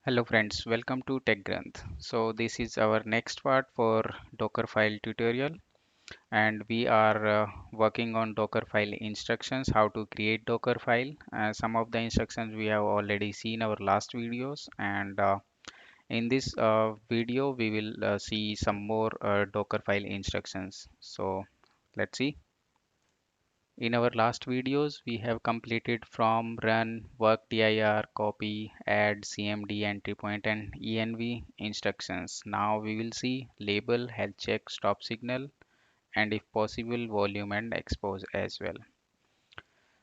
Hello friends, welcome to TechGranth. So this is our next part for Dockerfile tutorial and we are working on Dockerfile instructions, how to create Dockerfile. Some of the instructions we have already seen our last videos and in this video we will see some more Dockerfile instructions. So let's see. In our last videos, we have completed from run, work dir, copy, add, cmd, entry point, and env instructions. Now we will see label, health check, stop signal, and if possible, volume and expose as well.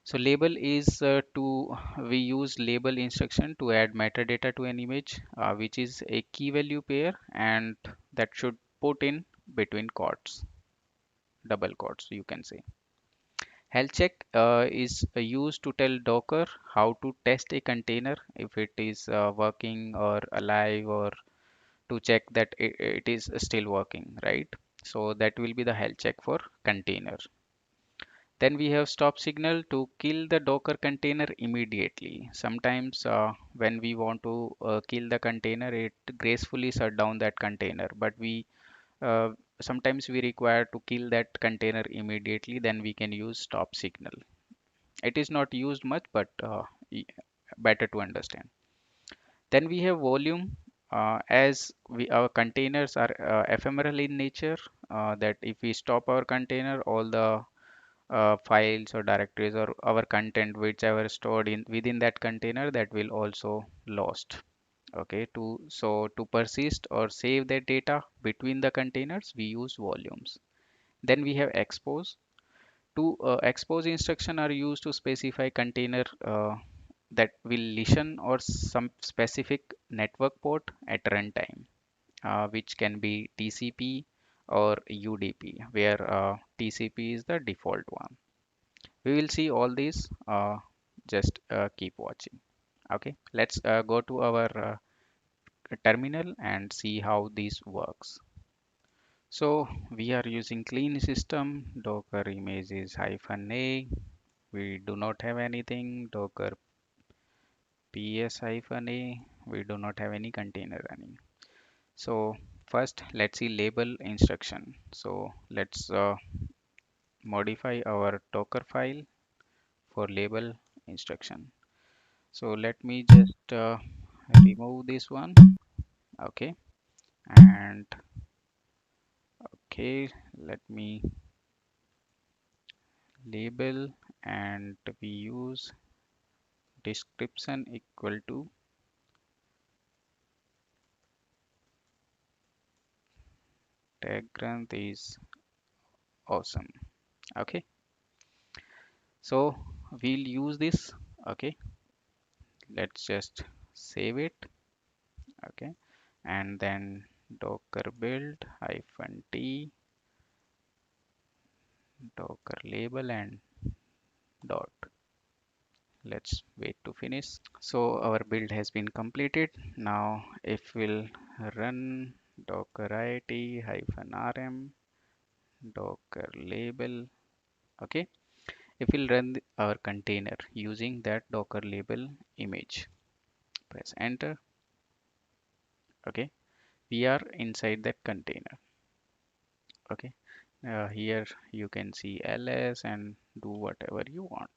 So label is we use label instruction to add metadata to an image, which is a key value pair, and that should put in between quotes, double quotes, you can say. Health check is used to tell Docker how to test a container if it is working or alive or to check that it is still working, right? So that will be the health check for container. Then we have stop signal to kill the Docker container immediately. Sometimes when we want to kill the container, it gracefully shut down that container, but we uh, sometimes we require to kill that container immediately, then we can use stop signal. It is not used much, but better to understand. Then we have volume. As our containers are ephemeral in nature, that if we stop our container, all the files or directories or our content whichever is stored in within that container, that will also lost. Okay, to persist or save that data between the containers, we use volumes. Then we have expose. Two expose instruction are used to specify container that will listen or some specific network port at runtime, which can be TCP or UDP, where TCP is the default one. We will see all these. Just keep watching. Okay, let's go to our terminal and see how this works. So we are using clean system, Docker images -a. We do not have anything, Docker ps-a. We do not have any container running. So first let's see label instruction. So let's modify our Docker file for label instruction. So let me just remove this one. Okay, and okay, let me label, and we use description equal to TechGranth is awesome. Okay, so we'll use this. Okay, let's just save it. Okay, and then docker build -t docker label and dot. Let's wait to finish. So our build has been completed. Now if we'll run docker it -rm docker label. Okay, if we'll run our container using that docker label image, press enter. Okay, we are inside that container. Okay, here you can see ls and do whatever you want.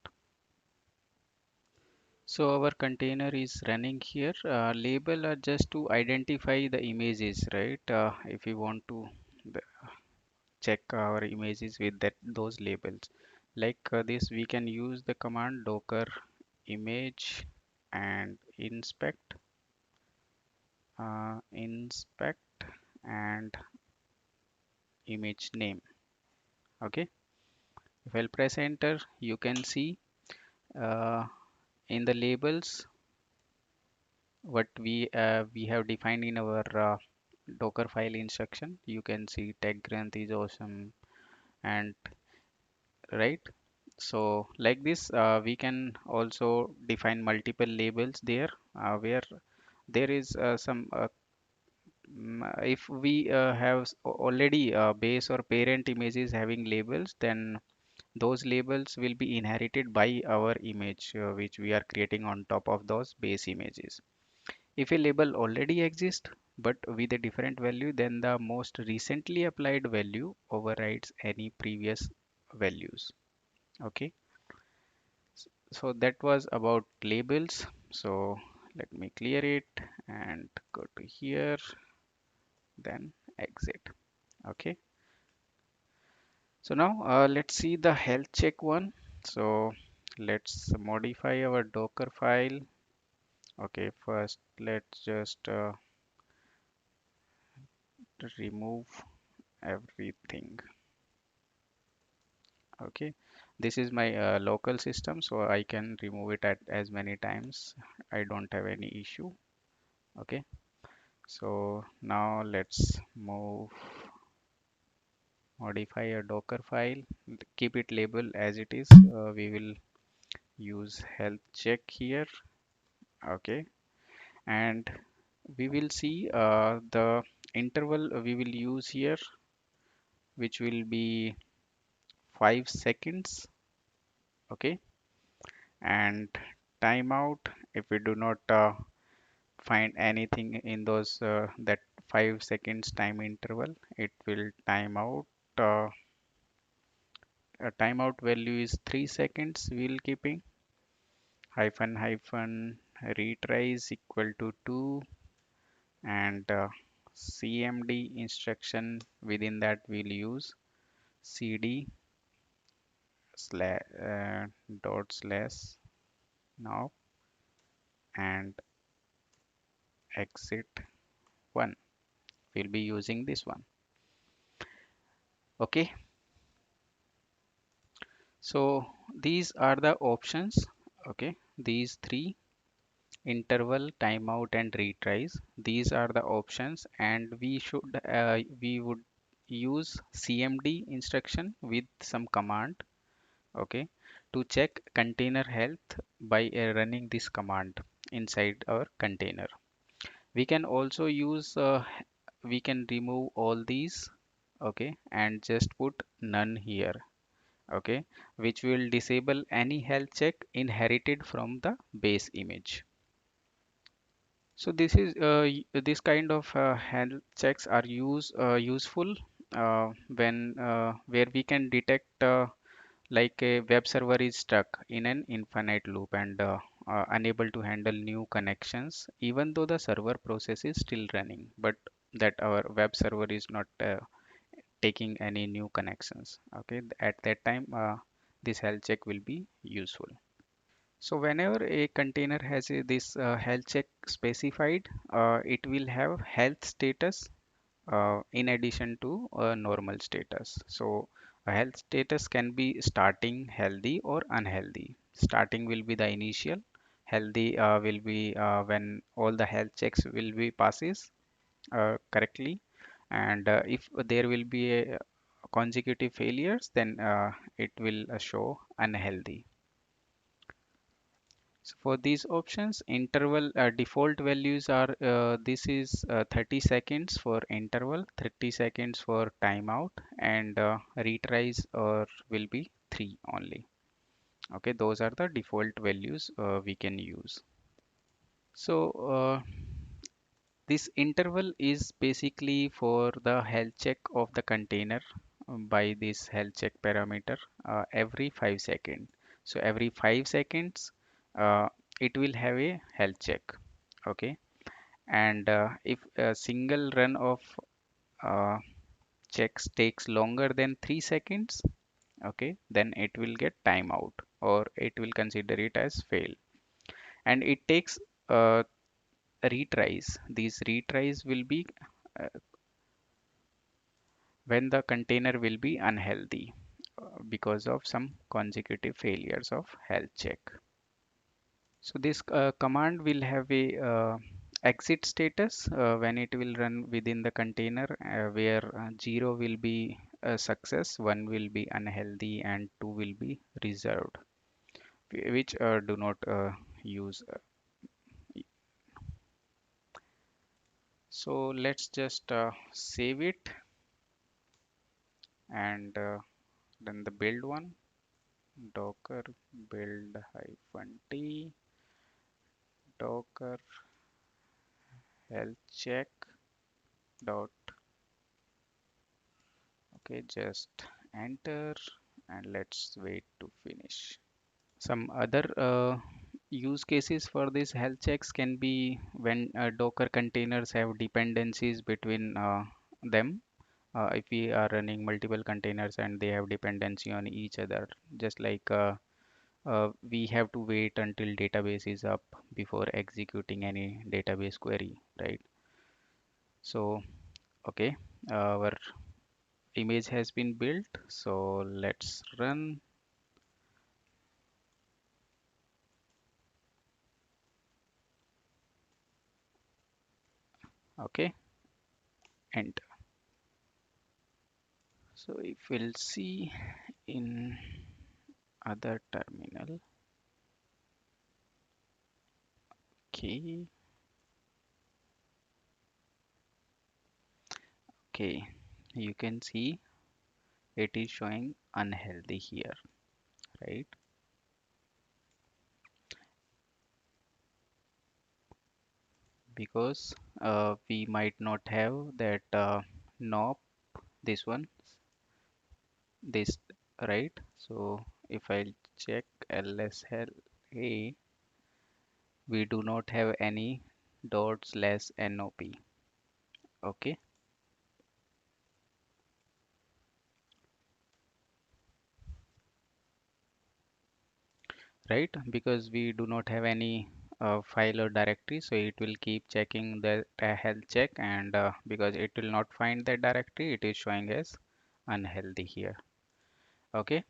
So our container is running here. Label are just to identify the images, right? If you want to b- check our images with those labels, like this, we can use the command docker image and inspect and image name. Okay, if I'll press enter, you can see uh, in the labels what we have defined in our docker file instruction. You can see TechGranth is awesome, and right. So like this, we can also define multiple labels there, where there is if we have already base or parent images having labels, then those labels will be inherited by our image which we are creating on top of those base images. If a label already exists but with a different value, then the most recently applied value overrides any previous values. Okay, so that was about labels. So let me clear it and go to here, then exit. Okay, so now let's see the health check one. So let's modify our Docker file. Okay, first let's just remove everything. Okay, this is my local system, so I can remove it at as many times. I don't have any issue. Okay, so now let's modify a Docker file, keep it labeled as it is. We will use health check here. Okay, and we will see the interval we will use here, which will be 5 seconds. Okay, and timeout, if we do not find anything in those that 5 seconds time interval, it will time out. A timeout value is 3 seconds. We'll keeping hyphen hyphen retries equal to 2, and cmd instruction within that we'll use cd slash dot slash now and exit 1. We'll be using this one. Okay, so these are the options. Okay, these three: interval, timeout, and retries. These are the options, and we would use cmd instruction with some command. Okay, to check container health by running this command inside our container. We can also use we can remove all these. Okay, and just put none here. Okay, which will disable any health check inherited from the base image. So this is this kind of health checks are useful when where we can detect like a web server is stuck in an infinite loop and unable to handle new connections, even though the server process is still running, but that our web server is not taking any new connections. Okay, at that time this health check will be useful. So whenever a container has this health check specified, it will have health status in addition to normal status. So a health status can be starting, healthy, or unhealthy. Starting will be the initial. Healthy will be when all the health checks will be passes correctly, and if there will be a consecutive failures, then it will show unhealthy. So for these options, interval default values are this is 30 seconds for interval, 30 seconds for timeout, and retries or will be 3 only. Okay, those are the default values we can use. So this interval is basically for the health check of the container by this health check parameter every 5 seconds. So every 5 seconds uh, it will have a health check. Okay, and if a single run of uh, checks takes longer than 3 seconds, okay, then it will get timeout or it will consider it as fail. And it takes uh, retries. These retries will be uh, when the container will be unhealthy because of some consecutive failures of health check. So this command will have a exit status when it will run within the container where 0 will be a success, 1 will be unhealthy, and 2 will be reserved, which do not use. So let's just save it and then the build one, docker build -t docker health check dot. Okay, just enter and let's wait to finish. Some other use cases for these health checks can be when Docker containers have dependencies between them. If we are running multiple containers and they have dependency on each other, just like we have to wait until database is up before executing any database query, right? So, okay, our image has been built. So let's run. Okay, enter. So if we'll see in other terminal, okay, okay, you can see it is showing unhealthy here, right? Because we might not have that knob, this one, this, right? So if I check lsla, we do not have any dot slash nop. Okay, right? Because we do not have any file or directory, so it will keep checking the health check, and because it will not find that directory, it is showing as unhealthy here. Okay,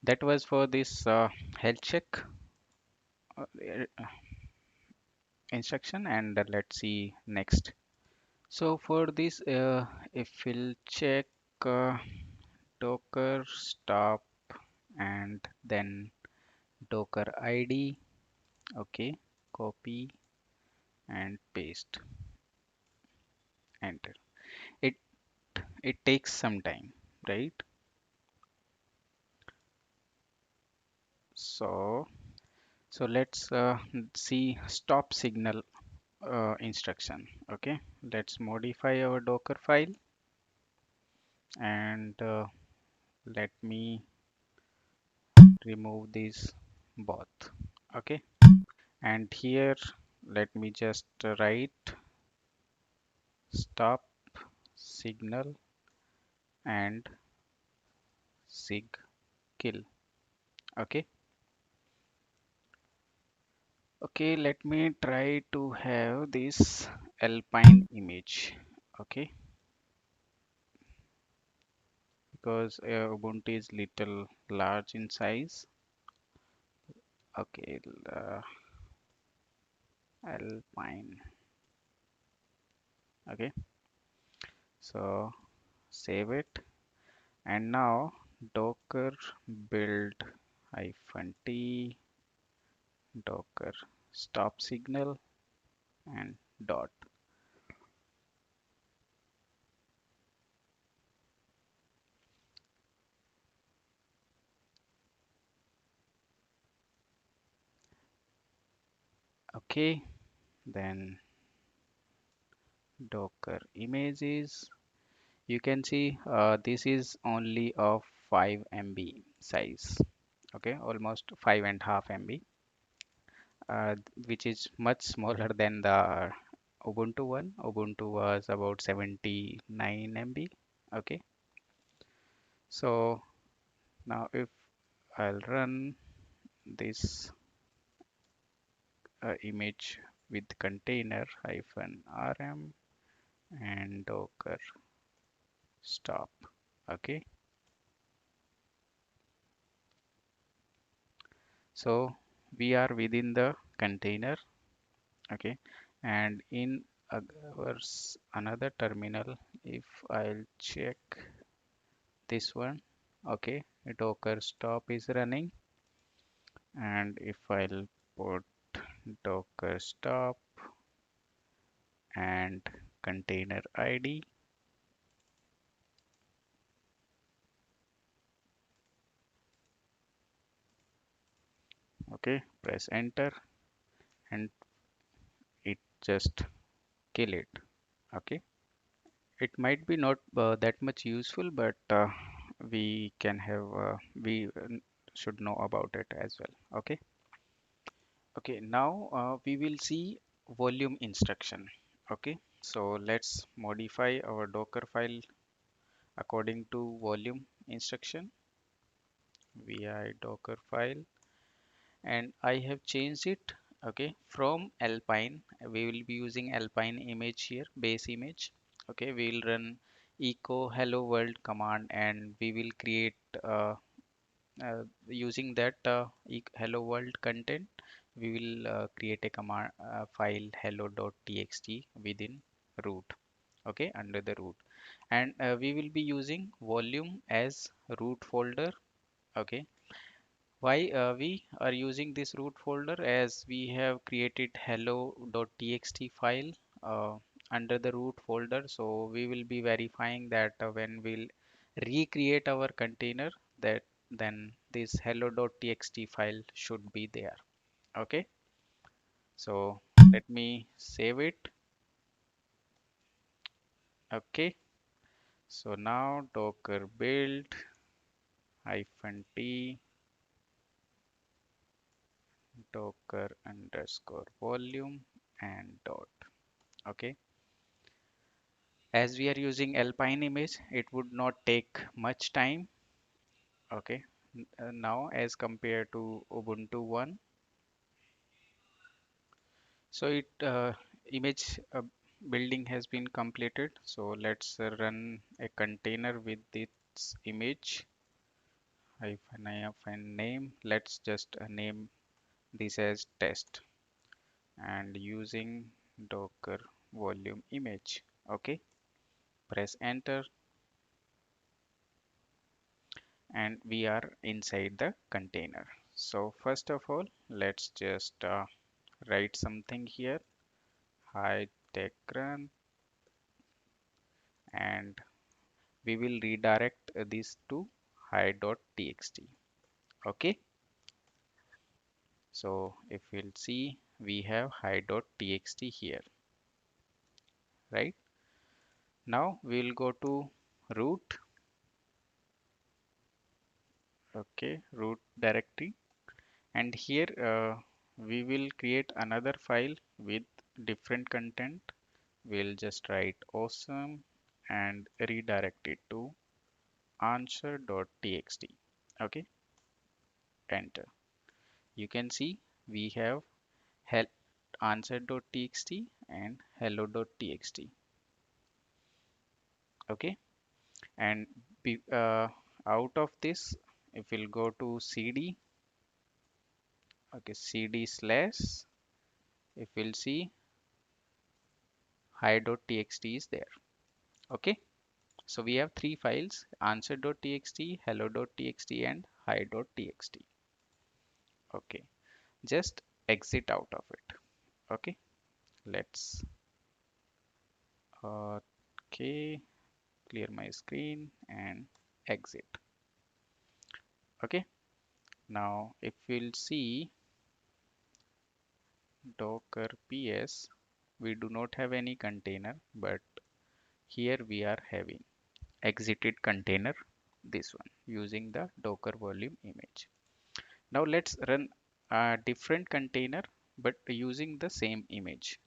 that was for this health check instruction, and let's see next. So for this, if we'll check uh, docker stop and then docker id, okay, copy and paste, enter. It it takes some time, right? So so let's see stop signal instruction. Okay, let's modify our docker file, and let me remove this both. Okay, and here let me just write stop signal and sig kill. Okay, okay, let me try to have this alpine image. Okay, because ubuntu is little large in size. Okay, alpine. Okay, so save it, and now docker build -t docker stop signal and dot. Okay, then docker images, you can see this is only of 5 MB size. Okay, almost 5.5 MB, which is much smaller than the Ubuntu one. Ubuntu was about 79 MB. Okay, so now if I'll run this image with container -rm and docker stop. Okay, so we are within the container. Okay, and in another terminal, if I'll check this one, okay, docker stop is running, and if I'll put docker stop and container id, okay, press enter, and just kill it. Okay, it might be not that much useful, but we can have we should know about it as well. Okay. Okay, now we will see volume instruction. Okay, so let's modify our Docker file according to volume instruction. Vi Docker file, and I have changed it. Okay, from Alpine, we will be using Alpine image here, base image. Okay, we will run echo hello world command, and we will create using that hello world content. We will create a command file hello.txt within root. Okay, under the root, and we will be using volume as root folder. Okay, why we are using this root folder? As we have created hello.txt file uh, under the root folder, so we will be verifying that when we'll recreate our container, that then this hello.txt file should be there. Okay, so let me save it. Okay, so now docker build -t docker underscore volume and dot. Okay, as we are using Alpine image, it would not take much time. Okay, now as compared to Ubuntu 1, so it image building has been completed. So let's run a container with this image hyphen name. Let's just name this as test, and using docker volume image. Okay, press enter, and we are inside the container. So first of all, let's just write something here, hi tech run, and we will redirect this to hi.txt. Okay, so if we'll see, we have hi.txt here, right? Now we'll go to root. Okay, root directory, and here we will create another file with different content. We'll just write awesome and redirect it to answer.txt. Okay, enter. You can see we have help answer.txt and hello.txt. Okay, and out of this, if we'll go to cd, okay, cd slash, if we'll see, hi.txt is there. Okay, so we have three files, answer.txt, hello.txt, and hi.txt. Okay, just exit out of it. Okay, let's okay, clear my screen and exit. Okay, now if we'll see docker ps, we do not have any container, but here we are having exited container, this one, using the docker volume image. Now let's run a different container but using the same image.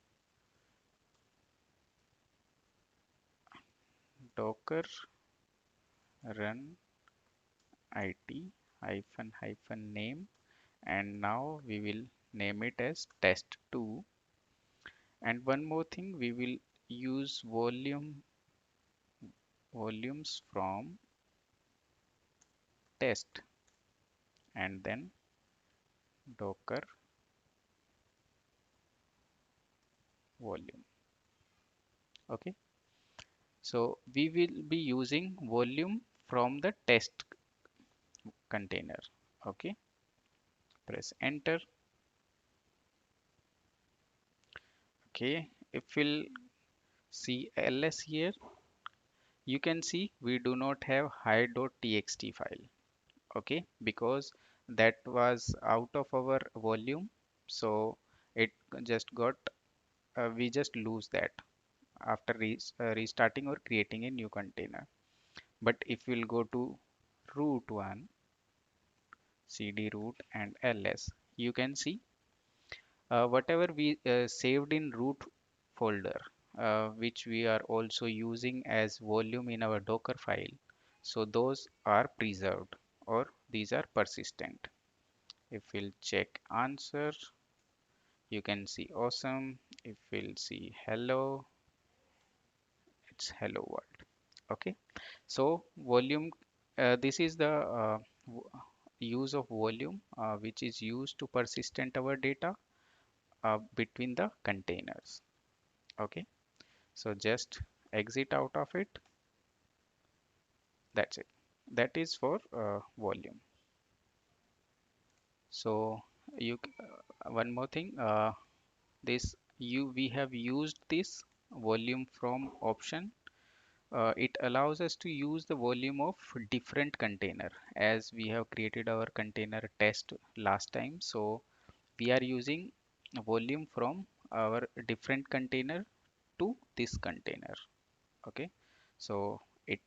Docker run it hyphen name, and now we will name it as test2. And one more thing, we will use volumes from test, and then docker volume. Okay, so we will be using volume from the test container. Okay, press enter. Okay, if we'll see ls here, you can see we do not have hi.txt file. Okay, because that was out of our volume, so it just got we just lose that after restarting or creating a new container. But if we'll go to root one, cd root and ls, you can see whatever we saved in root folder, which we are also using as volume in our Docker file. So those are preserved or these are persistent. If we'll check answer, you can see awesome. If we'll see hello, it's hello world. Okay. So volume, this is the use of volume, which is used to persistent our data between the containers. Okay. So just exit out of it. That's it. That is for volume. So one more thing. This you we have used this volume from option. It allows us to use the volume of different container as we have created our container test last time. So we are using volume from our different container to this container. Okay, so it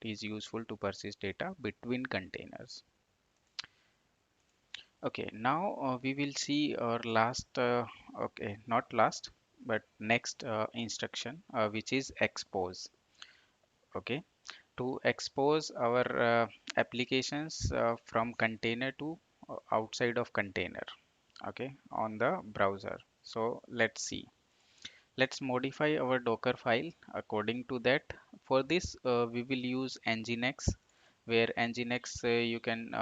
is useful to persist data between containers. Okay, now we will see our last okay, not last but next instruction, which is expose. Okay, to expose our applications from container to outside of container, okay, on the browser. So let's modify our Docker file according to that. For this, we will use Nginx, where Nginx you can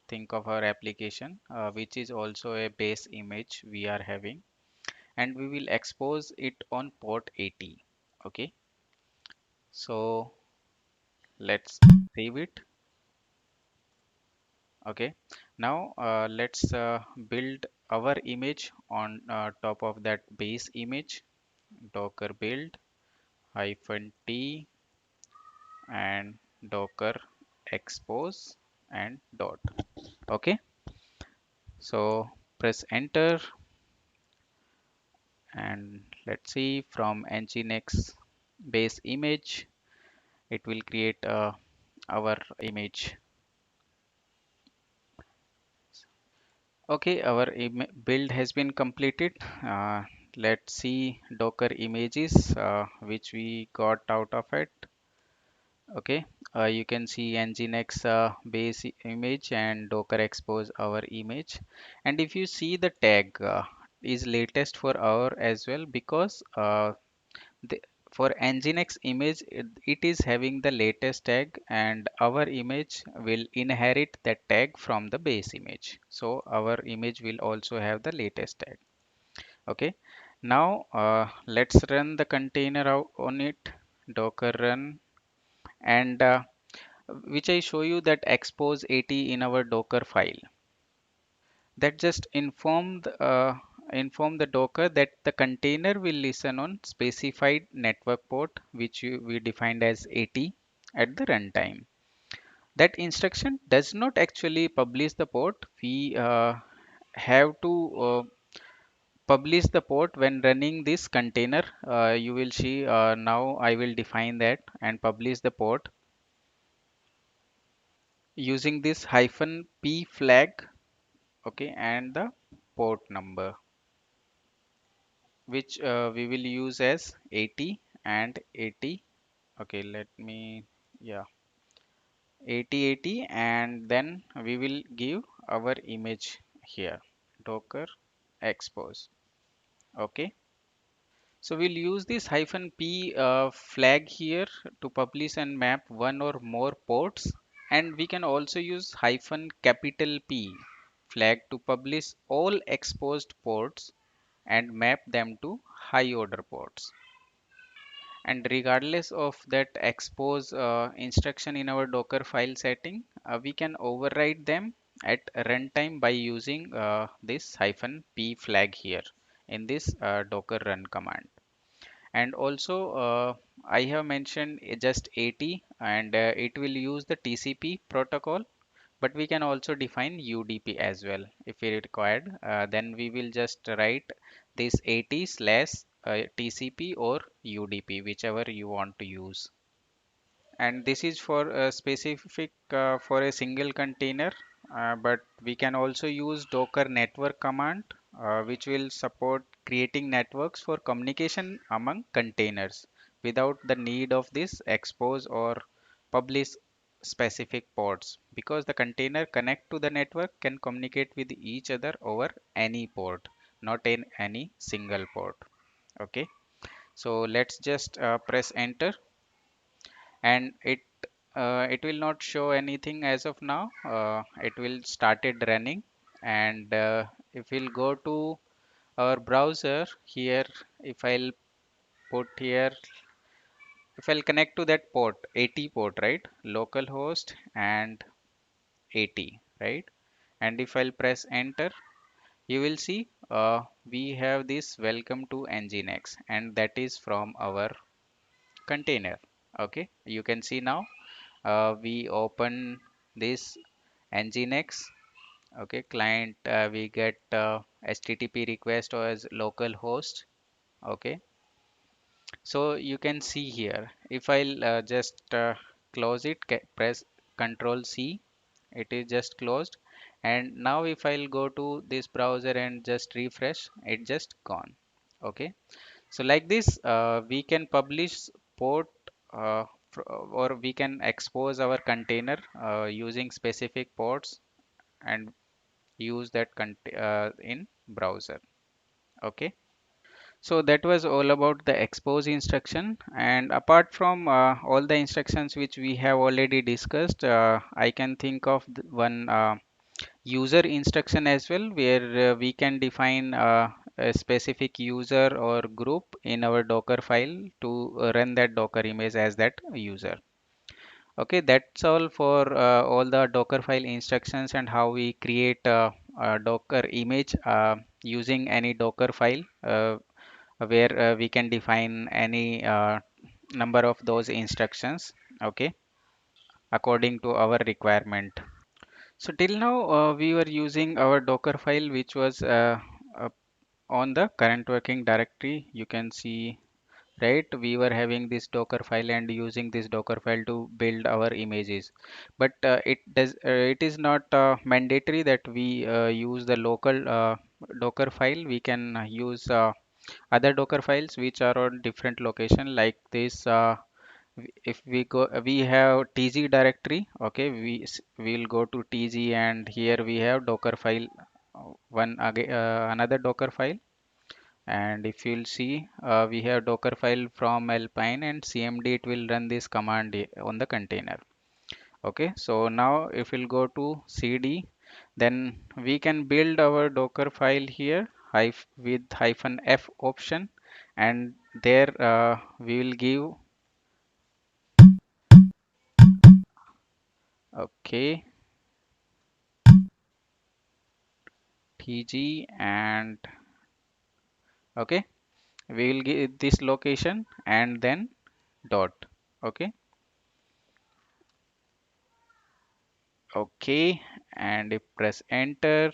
think of our application, which is also a base image we are having, and we will expose it on port 80. Okay, so let's save it. Okay, now let's build our image on top of that base image. Docker build hyphen t and docker expose and dot. Okay, so press enter and let's see, from nginx base image it will create our image. Okay, our build has been completed. Let's see docker images which we got out of it. Okay, you can see nginx base image and docker expose our image. And if you see the tag is latest for our as well, because the, for nginx image it is having the latest tag and our image will inherit that tag from the base image. So our image will also have the latest tag. Okay, now let's run the container out on it. Docker run, and which I show you that expose 80 in our Docker file. That just inform the Docker that the container will listen on specified network port which we defined as 80 at the runtime. That instruction does not actually publish the port. We have to publish the port when running this container. You will see now I will define that and publish the port using this hyphen p flag. Okay, and the port number which we will use as 80 and 80. Okay, let me, yeah, 80 80, and then we will give our image here, docker expose. Okay, so we'll use this hyphen p flag here to publish and map one or more ports, and we can also use hyphen capital P flag to publish all exposed ports and map them to high order ports. And regardless of that expose instruction in our Docker file setting, we can override them at runtime by using this hyphen p flag here in this docker run command. And also I have mentioned just 80, and it will use the TCP protocol, but we can also define UDP as well if we required. Then we will just write this AT slash TCP or UDP, whichever you want to use. And this is for a specific for a single container, but we can also use docker network command, which will support creating networks for communication among containers without the need of this expose or publish specific ports, because the container connect to the network can communicate with each other over any port, not in any single port. Okay, so let's just press enter, and it will not show anything as of now. It will started running, and if we'll go to our browser here, if I'll put here, if I'll connect to that port, 80 port, right, localhost and 80, right, and if I'll press enter, you will see we have this welcome to nginx, and that is from our container. Okay, you can see now we open this nginx. Okay, client, we get http request as local host. Okay, so you can see here, if I'll just close it, press control C, it is just closed. And now if I'll go to this browser and just refresh, it just gone. Okay, so like this, we can publish port, or we can expose our container using specific ports and use that in browser. Okay, so that was all about the expose instruction. And apart from all the instructions which we have already discussed, I can think of one user instruction as well, where we can define a specific user or group in our docker file to run that docker image as that user. Okay, that's all for all the docker file instructions and how we create a docker image using any docker file, where we can define any number of those instructions, okay, according to our requirement. So till now we were using our docker file, which was uh, on the current working directory. You can see, right, we were having this docker file and using this docker file to build our images. But it is not mandatory that we use the local docker file. We can use other docker files which are on different location, like this. If we go, we have tg directory. Okay, we'll go to tg, and here we have docker file, one again, another docker file. And if you'll see, we have docker file from alpine and cmd, it will run this command on the container. Okay, so now if we'll go to cd, then we can build our docker file here, with hyphen f option, and there we will give, okay, tg, and okay, we will give this location and then dot. Okay, okay, and if press enter,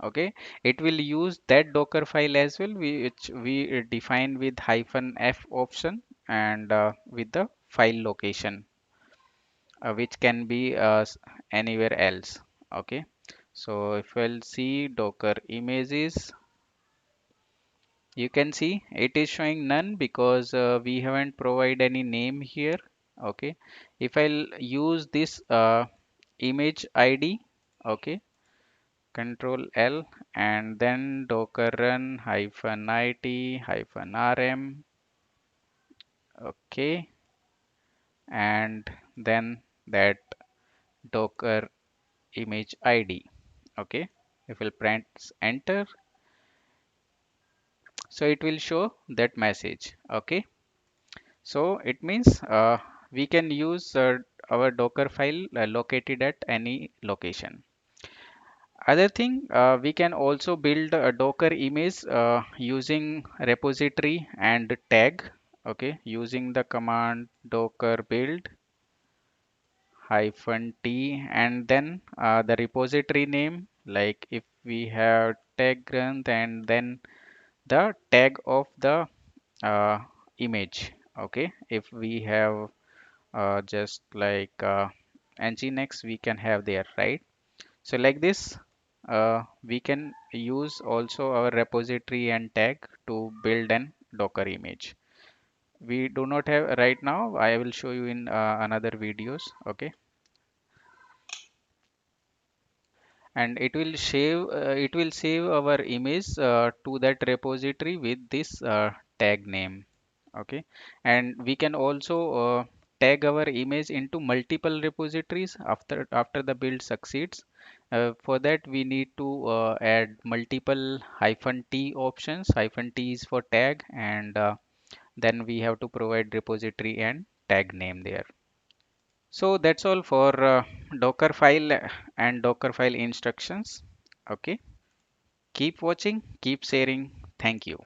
okay, it will use that docker file as well, which we define with hyphen f option, and with the file location, which can be anywhere else. Okay, so if we'll see docker images, you can see it is showing none because we haven't provided any name here. Okay, if I'll use this image id, okay, control L, and then docker run hyphen it hyphen rm, okay, and then that docker image id. Okay, if we'll press enter, so it will show that message. Okay, so it means we can use our docker file located at any location. Other thing, we can also build a docker image using repository and tag. Okay, using the command docker build hyphen t, and then the repository name, like if we have tag grunt and then the tag of the uh, image. Okay, if we have just like nginx, we can have there, right? So like this, we can use also our repository and tag to build an Docker image. We do not have right now. I will show you in another videos. Okay, and it will save our image to that repository with this tag name. Okay, and we can also tag our image into multiple repositories after the build succeeds. For that we need to add multiple -t options. -t is for tag, and then we have to provide repository and tag name there. So that's all for Dockerfile and Dockerfile instructions. Okay, keep watching, keep sharing. Thank you.